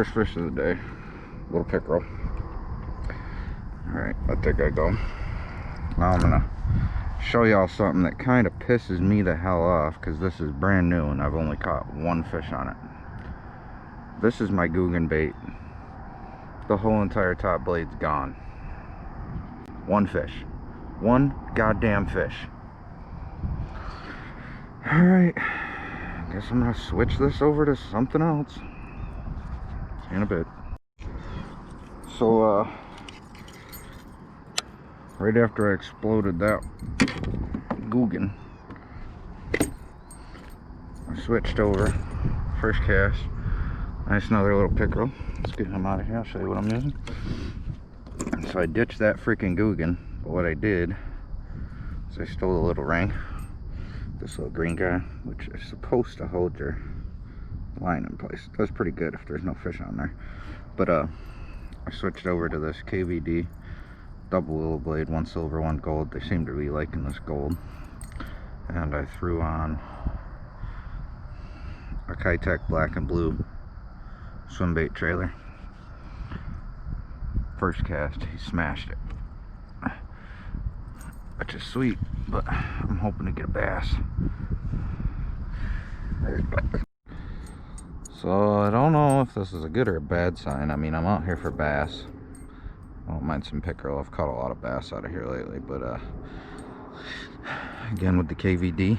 first fish of the day, little pickerel. Alright, let that guy go. Now I'm gonna show y'all something that kind of pisses me the hell off, because this is brand new and I've only caught one fish on it. This is my Googan bait. The whole entire top blade's gone. One fish. One goddamn fish. Alright, guess I'm gonna switch this over to something else. See you in a bit. So, right after I exploded that Googan, I switched over. First cast. Nice, another little pickerel. Let's get him out of here. I'll show you what I'm using. So I ditched that freaking Googan, but what I did is I stole a little ring. This little green guy, which is supposed to hold your line in place. It does pretty good if there's no fish on there. But I switched over to this KVD double willow blade, one silver, one gold. They seem to be liking this gold. And I threw on a Kitech black and blue swim bait trailer. First cast, he smashed it, which is sweet, but I'm hoping to get a bass. So I don't know if this is a good or a bad sign. I mean, I'm out here for bass. I don't mind some pickerel. I've caught a lot of bass out of here lately, but again with the KVD.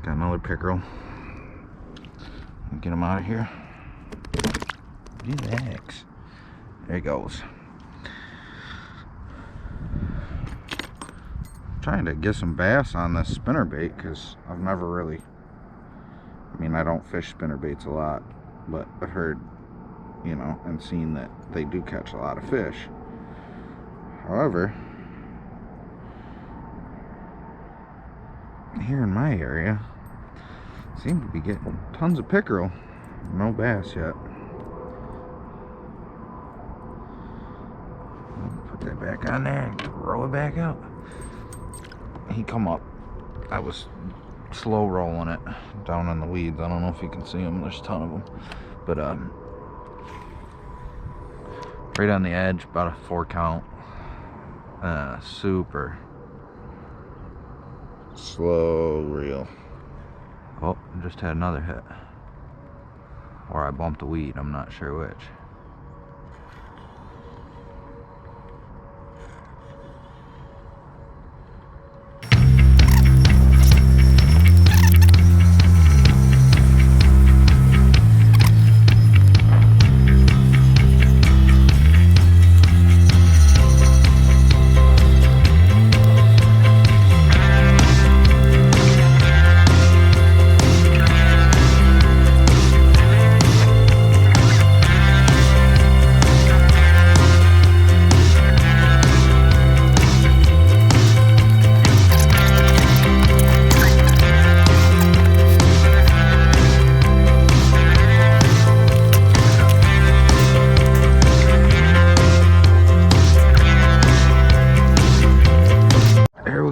Got another pickerel. Get him out of here. Relax. There he goes. Trying to get some bass on this spinnerbait, because I've never really, I mean, I don't fish spinnerbaits a lot, but I've heard, you know, and seen that they do catch a lot of fish. However, here in my area, seem to be getting tons of pickerel. No bass yet. Put that back on there and throw it back up. He come up. I was slow rolling it down in the weeds. I don't know if you can see them. There's a ton of them. But right on the edge, about a 4 count. Super slow reel. Oh, just had another hit. Or I bumped a weed, I'm not sure which.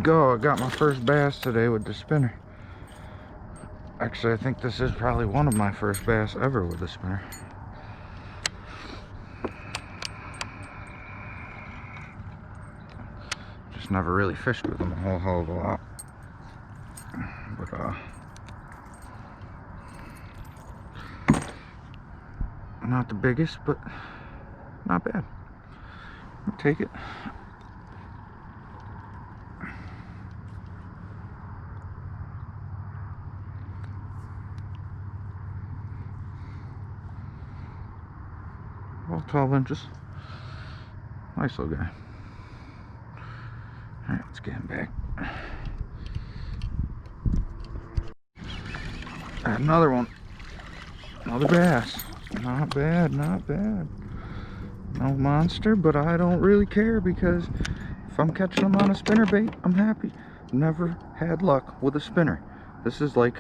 Go, I got my first bass today with the spinner. Actually, I think this is probably one of my first bass ever with the spinner. Just never really fished with them a whole hell of a lot. But not the biggest, but not bad. I'll take it. Well, 12 inches. Nice little guy. Alright, let's get him back. Another one. Another bass. Not bad, not bad. No monster, but I don't really care, because if I'm catching them on a spinnerbait, I'm happy. Never had luck with a spinner. This is like,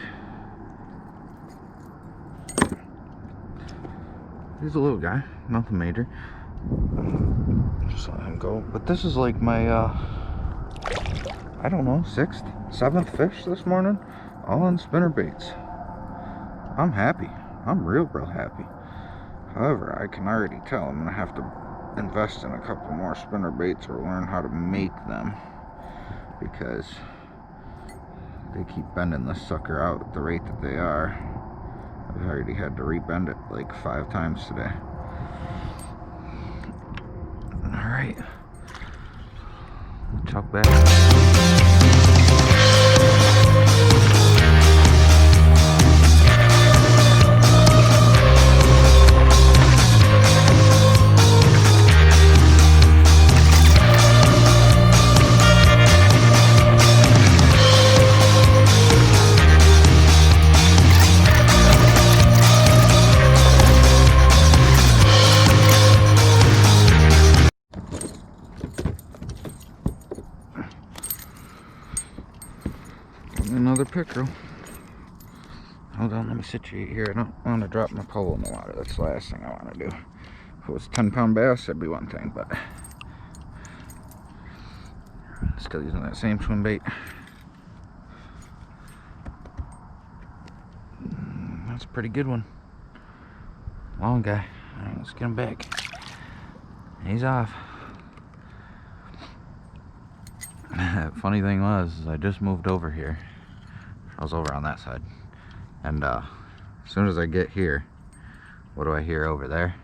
he's a little guy, nothing major. Just let him go. But this is like my I don't know, 6th, 7th fish this morning, all on spinnerbaits. I'm happy. I'm real happy. However, I can already tell I'm gonna have to invest in a couple more spinnerbaits or learn how to make them, because they keep bending this sucker out at the rate that they are. I've already had to rebend it like 5 times today. Alright. Chuck back. Another pickerel. Hold on, let me situate here. I don't want to drop my pole in the water. That's the last thing I want to do. If it was 10-pound bass, that'd be one thing, but still using that same swim bait. That's a pretty good one. Long guy. All right, let's get him back. He's off. Funny thing was, I just moved over here. I was over on that side, and as soon as I get here, what do I hear over there?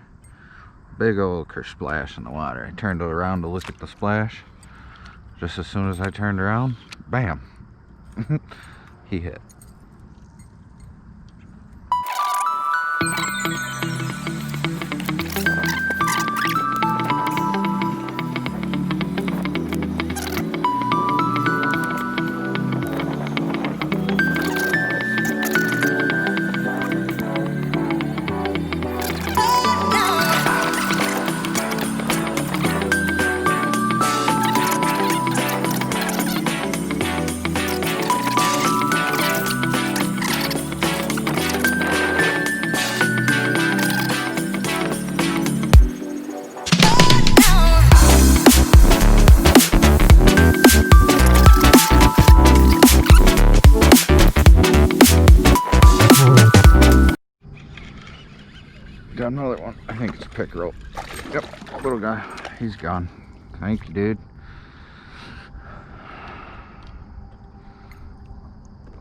Big old splash in the water. I turned it around to look at the splash. Just as soon as I turned around, bam, he hit. Got another one. I think it's a pickerel. Yep, little guy. He's gone. Thank you, dude.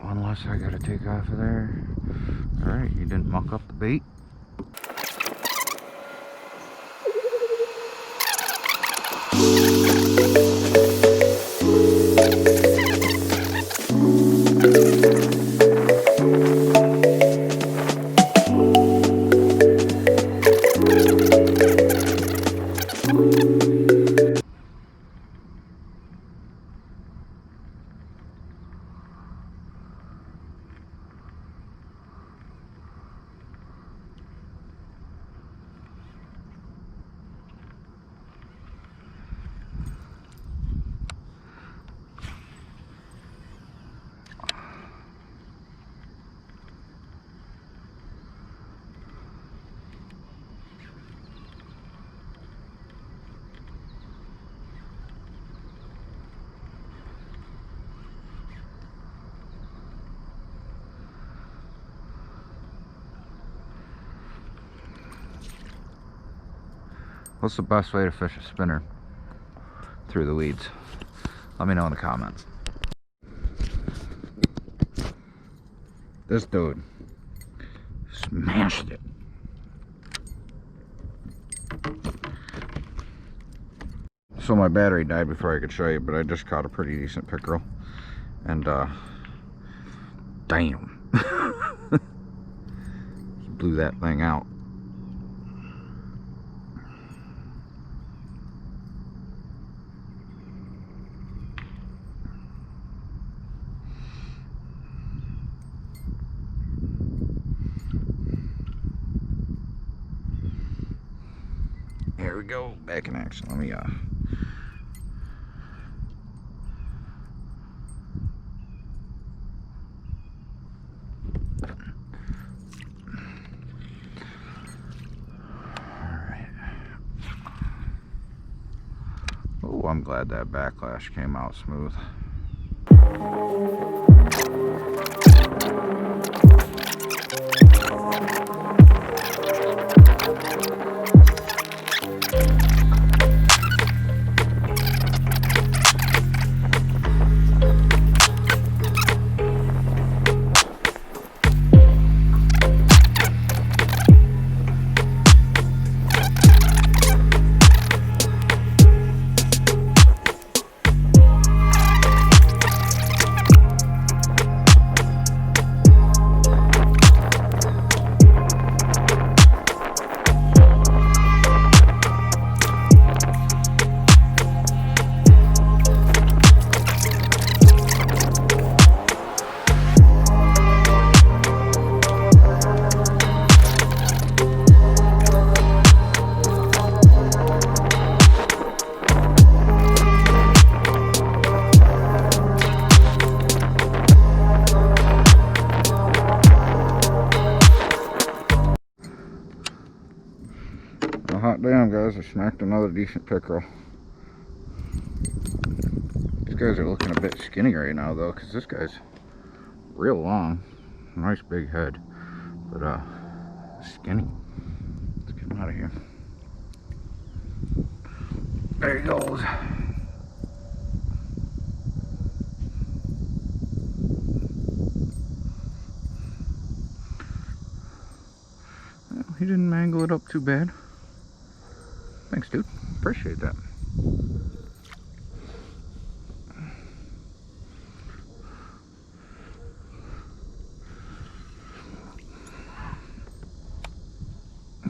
One less I gotta take off of there. Alright, you didn't muck up the bait. What's the best way to fish a spinner through the weeds? Let me know in the comments. This dude smashed it. So my battery died before I could show you, but I just caught a pretty decent pickerel. And damn. Blew that thing out. Here we go, back in action. Let me oh, I'm glad that backlash came out smooth. Hot damn, guys, I smacked another decent pickerel. These guys are looking a bit skinny right now though, because this guy's real long. Nice big head, but skinny. Let's get him out of here. There he goes. Well, he didn't mangle it up too bad. Thanks, dude. Appreciate that.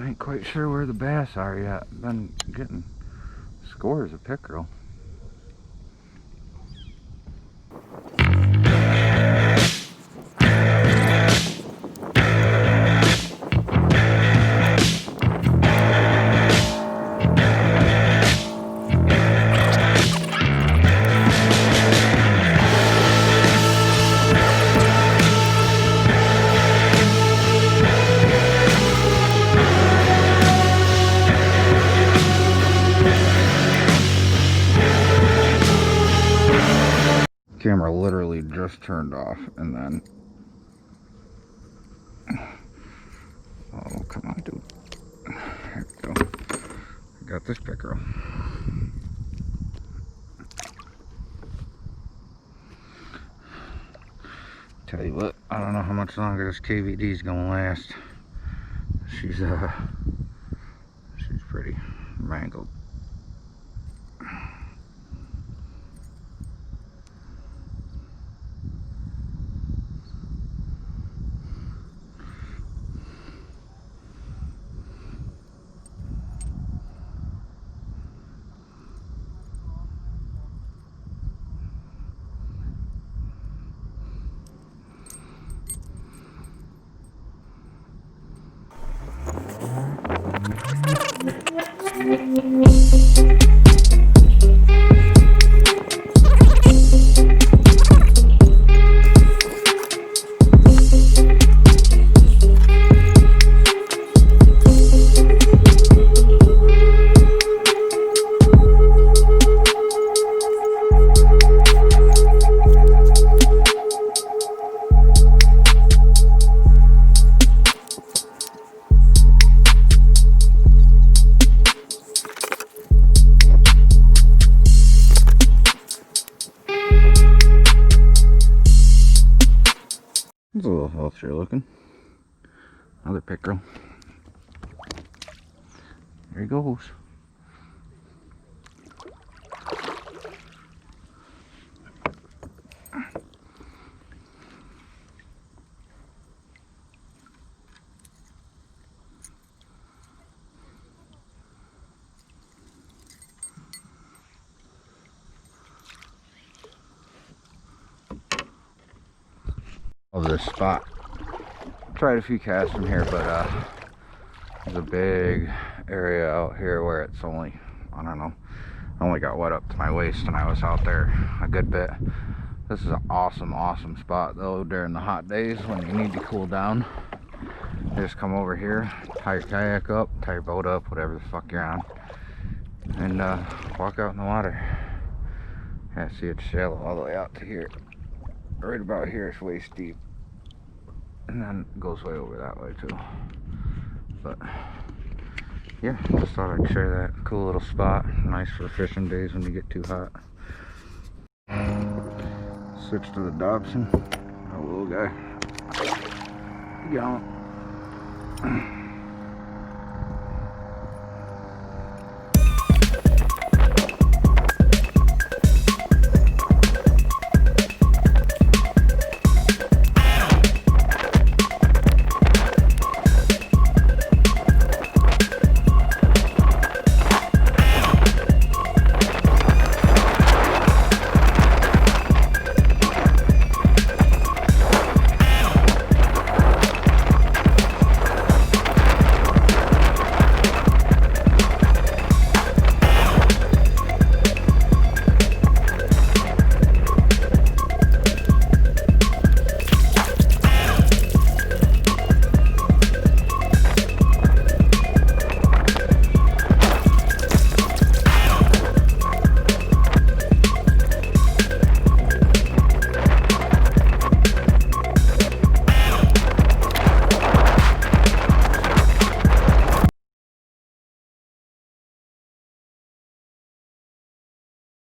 I ain't quite sure where the bass are yet. Been getting scores of pickerel. Camera literally just turned off, and then oh, come on, dude. There we go. I got this pickerel. Tell you what, I don't know how much longer this KVD is gonna last. She's pretty mangled. It's a little healthier looking. Another pickerel. There he goes. Of this spot. Tried a few casts from here, but there's a big area out here where it's only, I don't know, I only got wet up to my waist, and I was out there a good bit. This is an awesome spot though during the hot days when you need to cool down. You just come over here, tie your kayak up, tie your boat up, whatever the fuck you're on, and walk out in the water. Yeah, see, it's shallow all the way out to here. right about here it's waist deep, and then it goes way over that way too. But yeah, just thought I'd share that cool little spot. Nice for fishing days when you get too hot. Switch to the Dobson, a little guy. Go.